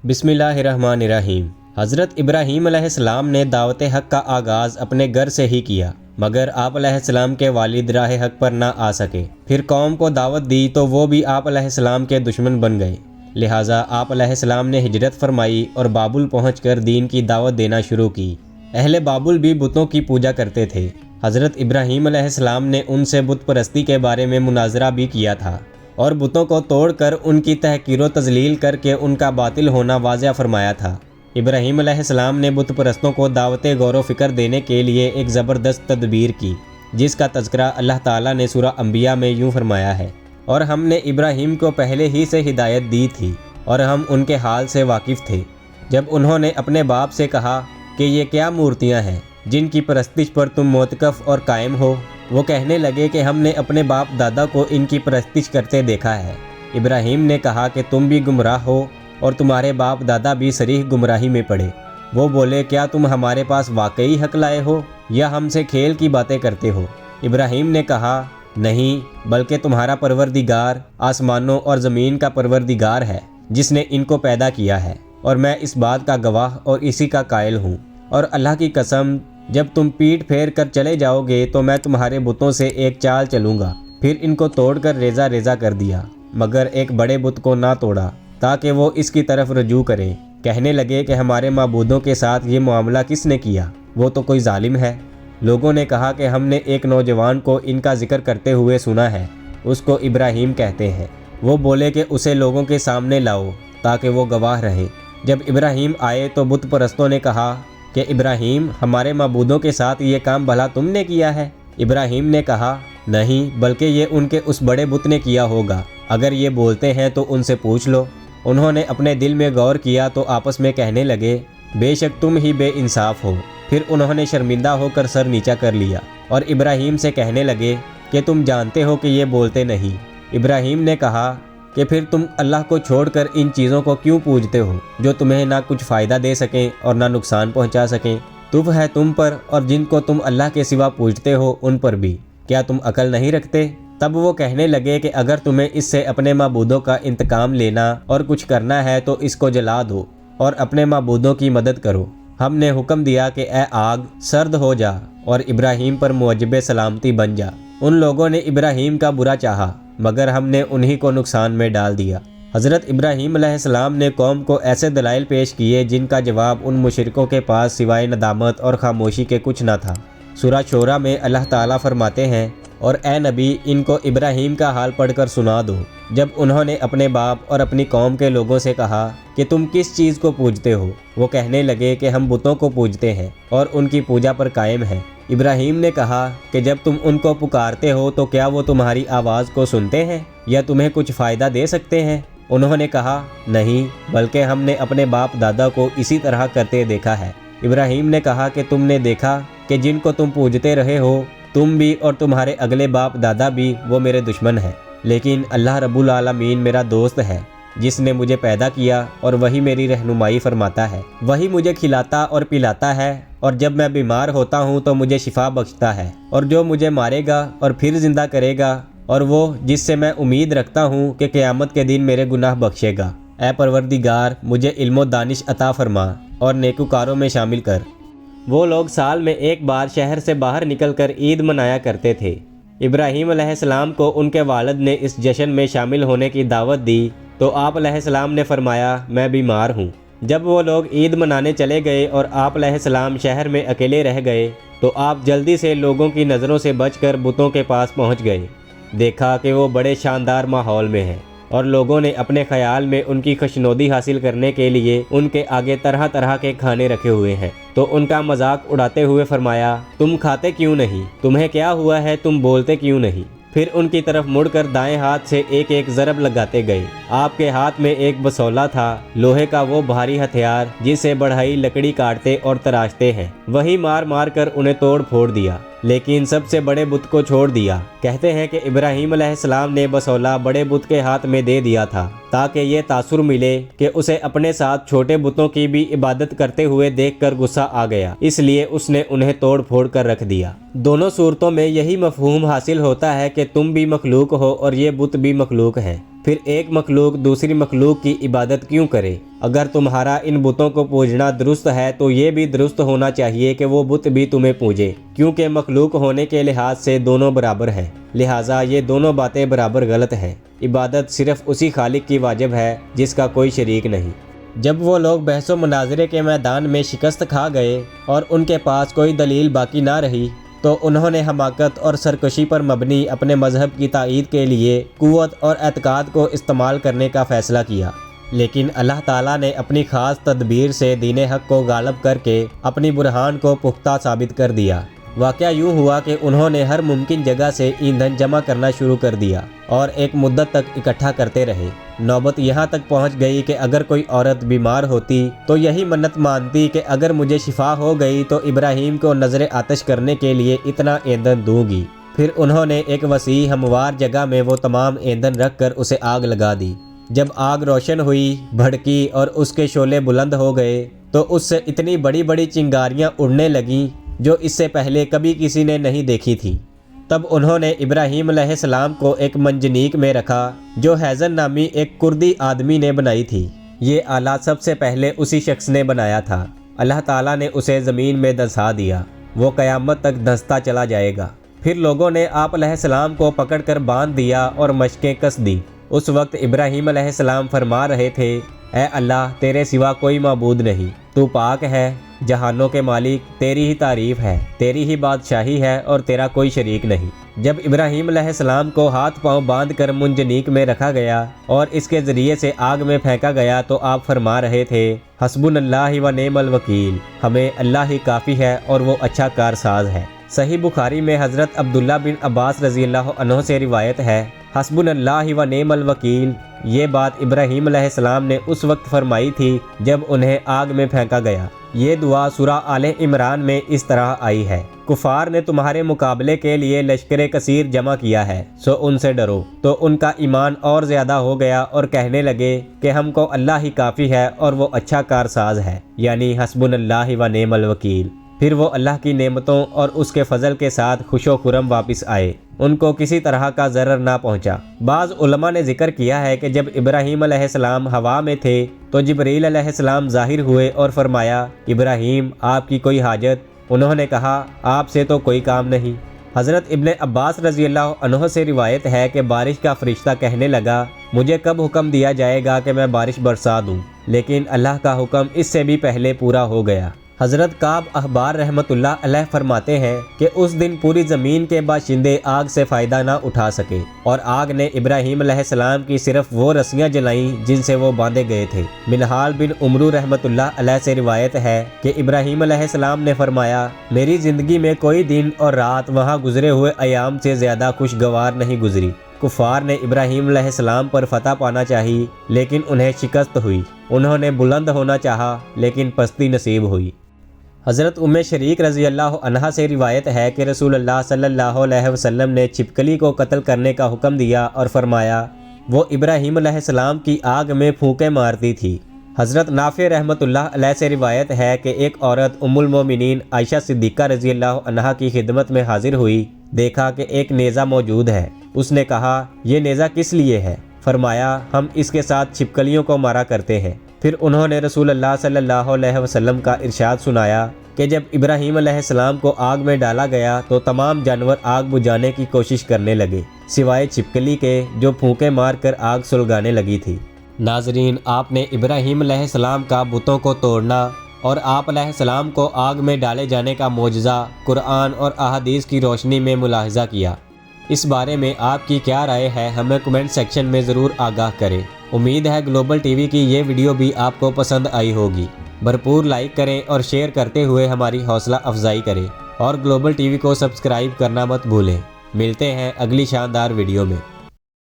بسم اللہ الرحمن الرحیم۔ حضرت ابراہیم علیہ السلام نے دعوت حق کا آغاز اپنے گھر سے ہی کیا، مگر آپ علیہ السلام کے والد راہ حق پر نہ آ سکے۔ پھر قوم کو دعوت دی تو وہ بھی آپ علیہ السلام کے دشمن بن گئے، لہٰذا آپ علیہ السلام نے ہجرت فرمائی اور بابل پہنچ کر دین کی دعوت دینا شروع کی۔ اہل بابل بھی بتوں کی پوجا کرتے تھے۔ حضرت ابراہیم علیہ السلام نے ان سے بت پرستی کے بارے میں مناظرہ بھی کیا تھا اور بتوں کو توڑ کر ان کی تحقیر و تذلیل کر کے ان کا باطل ہونا واضح فرمایا تھا۔ ابراہیم علیہ السلام نے بت پرستوں کو دعوت غور و فکر دینے کے لیے ایک زبردست تدبیر کی، جس کا تذکرہ اللہ تعالیٰ نے سورہ انبیاء میں یوں فرمایا ہے، اور ہم نے ابراہیم کو پہلے ہی سے ہدایت دی تھی اور ہم ان کے حال سے واقف تھے۔ جب انہوں نے اپنے باپ سے کہا کہ یہ کیا مورتیاں ہیں جن کی پرستش پر تم موتقف اور قائم ہو، وہ کہنے لگے کہ ہم نے اپنے باپ دادا کو ان کی پرستش کرتے دیکھا ہے۔ ابراہیم نے کہا کہ تم بھی گمراہ ہو اور تمہارے باپ دادا بھی صریح گمراہی میں پڑے۔ وہ بولے، کیا تم ہمارے پاس واقعی حق لائے ہو یا ہم سے کھیل کی باتیں کرتے ہو؟ ابراہیم نے کہا، نہیں، بلکہ تمہارا پروردگار آسمانوں اور زمین کا پروردگار ہے جس نے ان کو پیدا کیا ہے، اور میں اس بات کا گواہ اور اسی کا قائل ہوں۔ اور اللہ کی قسم، جب تم پیٹ پھیر کر چلے جاؤ گے تو میں تمہارے بتوں سے ایک چال چلوں گا۔ پھر ان کو توڑ کر ریزہ ریزہ کر دیا، مگر ایک بڑے بت کو نہ توڑا تاکہ وہ اس کی طرف رجوع کریں۔ کہنے لگے کہ ہمارے معبودوں کے ساتھ یہ معاملہ کس نے کیا؟ وہ تو کوئی ظالم ہے۔ لوگوں نے کہا کہ ہم نے ایک نوجوان کو ان کا ذکر کرتے ہوئے سنا ہے، اس کو ابراہیم کہتے ہیں۔ وہ بولے کہ اسے لوگوں کے سامنے لاؤ تاکہ وہ گواہ رہے۔ جب ابراہیم آئے تو بت پرستوں نے کہا کہ ابراہیم، ہمارے معبودوں کے ساتھ یہ کام بھلا تم نے کیا ہے؟ ابراہیم نے کہا، نہیں، بلکہ یہ ان کے اس بڑے بت نے کیا ہوگا۔ اگر یہ بولتے ہیں تو ان سے پوچھ لو۔ انہوں نے اپنے دل میں غور کیا تو آپس میں کہنے لگے، بے شک تم ہی بے انصاف ہو۔ پھر انہوں نے شرمندہ ہو کر سر نیچا کر لیا اور ابراہیم سے کہنے لگے کہ تم جانتے ہو کہ یہ بولتے نہیں۔ ابراہیم نے کہا کہ پھر تم اللہ کو چھوڑ کر ان چیزوں کو کیوں پوجتے ہو جو تمہیں نہ کچھ فائدہ دے سکیں اور نہ نقصان پہنچا سکیں؟ تف ہے تم پر اور جن کو تم اللہ کے سوا پوجتے ہو ان پر بھی، کیا تم عقل نہیں رکھتے؟ تب وہ کہنے لگے کہ اگر تمہیں اس سے اپنے معبودوں کا انتقام لینا اور کچھ کرنا ہے تو اس کو جلا دو اور اپنے معبودوں کی مدد کرو۔ ہم نے حکم دیا کہ اے آگ، سرد ہو جا اور ابراہیم پر موجب سلامتی بن جا۔ ان لوگوں نے ابراہیم کا برا چاہا، مگر ہم نے انہی کو نقصان میں ڈال دیا۔ حضرت ابراہیم علیہ السلام نے قوم کو ایسے دلائل پیش کیے جن کا جواب ان مشرکوں کے پاس سوائے ندامت اور خاموشی کے کچھ نہ تھا۔ سورہ شورى میں اللہ تعالیٰ فرماتے ہیں، اور اے نبی، ان کو ابراہیم کا حال پڑھ کر سنا دو جب انہوں نے اپنے باپ اور اپنی قوم کے لوگوں سے کہا کہ تم کس چیز کو پوجتے ہو؟ وہ کہنے لگے کہ ہم بتوں کو پوجتے ہیں اور ان کی پوجا پر قائم ہیں۔ ابراہیم نے کہا کہ جب تم ان کو پکارتے ہو تو کیا وہ تمہاری آواز کو سنتے ہیں یا تمہیں کچھ فائدہ دے سکتے ہیں؟ انہوں نے کہا، نہیں، بلکہ ہم نے اپنے باپ دادا کو اسی طرح کرتے دیکھا ہے۔ ابراہیم نے کہا کہ تم نے دیکھا کہ جن کو تم پوجتے رہے ہو، تم بھی اور تمہارے اگلے باپ دادا بھی، وہ میرے دشمن ہیں، لیکن اللہ رب العالمین میرا دوست ہے جس نے مجھے پیدا کیا اور وہی میری رہنمائی فرماتا ہے۔ وہی مجھے کھلاتا اور پلاتا ہے، اور جب میں بیمار ہوتا ہوں تو مجھے شفا بخشتا ہے، اور جو مجھے مارے گا اور پھر زندہ کرے گا، اور وہ جس سے میں امید رکھتا ہوں کہ قیامت کے دن میرے گناہ بخشے گا۔ اے پروردگار، مجھے علم و دانش عطا فرما اور نیکوکاروں میں شامل کر۔ وہ لوگ سال میں ایک بار شہر سے باہر نکل کر عید منایا کرتے تھے۔ ابراہیم علیہ السلام کو ان کے والد نے اس جشن میں شامل ہونے کی دعوت دی تو آپ علیہ السلام نے فرمایا، میں بیمار ہوں۔ جب وہ لوگ عید منانے چلے گئے اور آپ علیہ السلام شہر میں اکیلے رہ گئے تو آپ جلدی سے لوگوں کی نظروں سے بچ کر بتوں کے پاس پہنچ گئے۔ دیکھا کہ وہ بڑے شاندار ماحول میں ہیں اور لوگوں نے اپنے خیال میں ان کی خوشنودی حاصل کرنے کے لیے ان کے آگے طرح طرح کے کھانے رکھے ہوئے ہیں۔ تو ان کا مذاق اڑاتے ہوئے فرمایا، تم کھاتے کیوں نہیں؟ تمہیں کیا ہوا ہے؟ تم بولتے کیوں نہیں؟ پھر ان کی طرف مڑ کر دائیں ہاتھ سے ایک ایک ضرب لگاتے گئے۔ آپ کے ہاتھ میں ایک بسولہ تھا، لوہے کا وہ بھاری ہتھیار جس سے بڑھئی لکڑی کاٹتے اور تراشتے ہیں، وہی مار مار کر انہیں توڑ پھوڑ دیا، لیکن سب سے بڑے بت کو چھوڑ دیا۔ کہتے ہیں کہ ابراہیم علیہ السلام نے بسولہ بڑے بت کے ہاتھ میں دے دیا تھا تاکہ یہ تاثر ملے کہ اسے اپنے ساتھ چھوٹے بتوں کی بھی عبادت کرتے ہوئے دیکھ کر غصہ آ گیا، اس لیے اس نے انہیں توڑ پھوڑ کر رکھ دیا۔ دونوں صورتوں میں یہی مفہوم حاصل ہوتا ہے کہ تم بھی مخلوق ہو اور یہ بت بھی مخلوق ہیں۔ پھر ایک مخلوق دوسری مخلوق کی عبادت کیوں کرے؟ اگر تمہارا ان بتوں کو پوجنا درست ہے تو یہ بھی درست ہونا چاہیے کہ وہ بت بھی تمہیں پوجے، کیونکہ مخلوق ہونے کے لحاظ سے دونوں برابر ہیں، لہٰذا یہ دونوں باتیں برابر غلط ہیں۔ عبادت صرف اسی خالق کی واجب ہے جس کا کوئی شریک نہیں۔ جب وہ لوگ بحث و مناظرے کے میدان میں شکست کھا گئے اور ان کے پاس کوئی دلیل باقی نہ رہی تو انہوں نے حماقت اور سرکشی پر مبنی اپنے مذہب کی تائید کے لیے قوت اور اعتقاد کو استعمال کرنے کا فیصلہ کیا، لیکن اللہ تعالیٰ نے اپنی خاص تدبیر سے دین حق کو غالب کر کے اپنی برہان کو پختہ ثابت کر دیا۔ واقعہ یوں ہوا کہ انہوں نے ہر ممکن جگہ سے ایندھن جمع کرنا شروع کر دیا اور ایک مدت تک اکٹھا کرتے رہے۔ نوبت یہاں تک پہنچ گئی کہ اگر کوئی عورت بیمار ہوتی تو یہی منت مانتی کہ اگر مجھے شفا ہو گئی تو ابراہیم کو نظر آتش کرنے کے لیے اتنا ایندھن دوں گی۔ پھر انہوں نے ایک وسیع ہموار جگہ میں وہ تمام ایندھن رکھ کر اسے آگ لگا دی۔ جب آگ روشن ہوئی، بھڑکی اور اس کے شعلے بلند ہو گئے تو اس سے اتنی بڑی بڑی چنگاریاں اڑنے لگیں جو اس سے پہلے کبھی کسی نے نہیں دیکھی تھی۔ تب انہوں نے ابراہیم علیہ السلام کو ایک منجنیق میں رکھا جو حیزن نامی ایک کردی آدمی نے بنائی تھی۔ یہ آلہ سب سے پہلے اسی شخص نے بنایا تھا۔ اللہ تعالیٰ نے اسے زمین میں دھنسا دیا، وہ قیامت تک دھنستا چلا جائے گا۔ پھر لوگوں نے آپ علیہ السلام کو پکڑ کر باندھ دیا اور مشقیں کس دی۔ اس وقت ابراہیم علیہ السلام فرما رہے تھے، اے اللہ، تیرے سوا کوئی معبود نہیں، تو پاک ہے، جہانوں کے مالک، تیری ہی تعریف ہے، تیری ہی بادشاہی ہے اور تیرا کوئی شریک نہیں۔ جب ابراہیم علیہ السلام کو ہاتھ پاؤں باندھ کر منجنیق میں رکھا گیا اور اس کے ذریعے سے آگ میں پھینکا گیا تو آپ فرما رہے تھے، حسبنا اللہ و نعم الوکیل، ہمیں اللہ ہی کافی ہے اور وہ اچھا کارساز ہے۔ صحیح بخاری میں حضرت عبداللہ بن عباس رضی اللہ عنہ سے روایت ہے، حسبنا اللہ و نعم الوکیل، یہ بات ابراہیم علیہ السلام نے اس وقت فرمائی تھی جب انہیں آگ میں پھینکا گیا۔ یہ دعا سورہ آل عمران میں اس طرح آئی ہے، کفار نے تمہارے مقابلے کے لیے لشکر کثیر جمع کیا ہے، سو ان سے ڈرو۔ تو ان کا ایمان اور زیادہ ہو گیا اور کہنے لگے کہ ہم کو اللہ ہی کافی ہے اور وہ اچھا کارساز ہے، یعنی حسبنا اللہ و نعم الوکیل۔ پھر وہ اللہ کی نعمتوں اور اس کے فضل کے ساتھ خوش و خرم واپس آئے، ان کو کسی طرح کا ضرر نہ پہنچا۔ بعض علماء نے ذکر کیا ہے کہ جب ابراہیم علیہ السلام ہوا میں تھے تو جبریل علیہ السلام ظاہر ہوئے اور فرمایا، ابراہیم، آپ کی کوئی حاجت؟ انہوں نے کہا، آپ سے تو کوئی کام نہیں۔ حضرت ابن عباس رضی اللہ عنہ سے روایت ہے کہ بارش کا فرشتہ کہنے لگا، مجھے کب حکم دیا جائے گا کہ میں بارش برسا دوں؟ لیکن اللہ کا حکم اس سے بھی پہلے پورا ہو گیا۔ حضرت کعب احبار رحمۃ اللہ علیہ فرماتے ہیں کہ اس دن پوری زمین کے باشندے آگ سے فائدہ نہ اٹھا سکے اور آگ نے ابراہیم علیہ السلام کی صرف وہ رسیاں جلائیں جن سے وہ باندھے گئے تھے۔ منہال بن عمرو رحمۃ اللہ علیہ سے روایت ہے کہ ابراہیم علیہ السلام نے فرمایا، میری زندگی میں کوئی دن اور رات وہاں گزرے ہوئے ایام سے زیادہ خوشگوار نہیں گزری۔ کفار نے ابراہیم علیہ السلام پر فتح پانا چاہی لیکن انہیں شکست ہوئی، انہوں نے بلند ہونا چاہا لیکن پستی نصیب ہوئی۔ حضرت ام شریک رضی اللہ عنہا سے روایت ہے کہ رسول اللہ صلی اللہ علیہ وسلم نے چھپکلی کو قتل کرنے کا حکم دیا اور فرمایا، وہ ابراہیم علیہ السلام کی آگ میں پھونکے مارتی تھی۔ حضرت نافع رحمۃ اللہ علیہ سے روایت ہے کہ ایک عورت ام المومنین عائشہ صدیقہ رضی اللہ عنہا کی خدمت میں حاضر ہوئی، دیکھا کہ ایک نیزہ موجود ہے۔ اس نے کہا، یہ نیزہ کس لیے ہے؟ فرمایا، ہم اس کے ساتھ چھپکلیوں کو مارا کرتے ہیں۔ پھر انہوں نے رسول اللہ صلی اللہ علیہ وسلم کا ارشاد سنایا کہ جب ابراہیم علیہ السلام کو آگ میں ڈالا گیا تو تمام جانور آگ بجھانے کی کوشش کرنے لگے سوائے چھپکلی کے جو پھونکے مار کر آگ سلگانے لگی تھی۔ ناظرین، آپ نے ابراہیم علیہ السلام کا بتوں کو توڑنا اور آپ علیہ السلام کو آگ میں ڈالے جانے کا معجزہ قرآن اور احادیث کی روشنی میں ملاحظہ کیا۔ اس بارے میں آپ کی کیا رائے ہے؟ ہمیں کمنٹ سیکشن میں ضرور آگاہ کریں۔ امید ہے گلوبل ٹی وی کی یہ ویڈیو بھی آپ کو پسند آئی ہوگی۔ بھرپور لائک کریں اور شیئر کرتے ہوئے ہماری حوصلہ افزائی کریں اور گلوبل ٹی وی کو سبسکرائب کرنا مت بھولیں۔ ملتے ہیں اگلی شاندار ویڈیو میں۔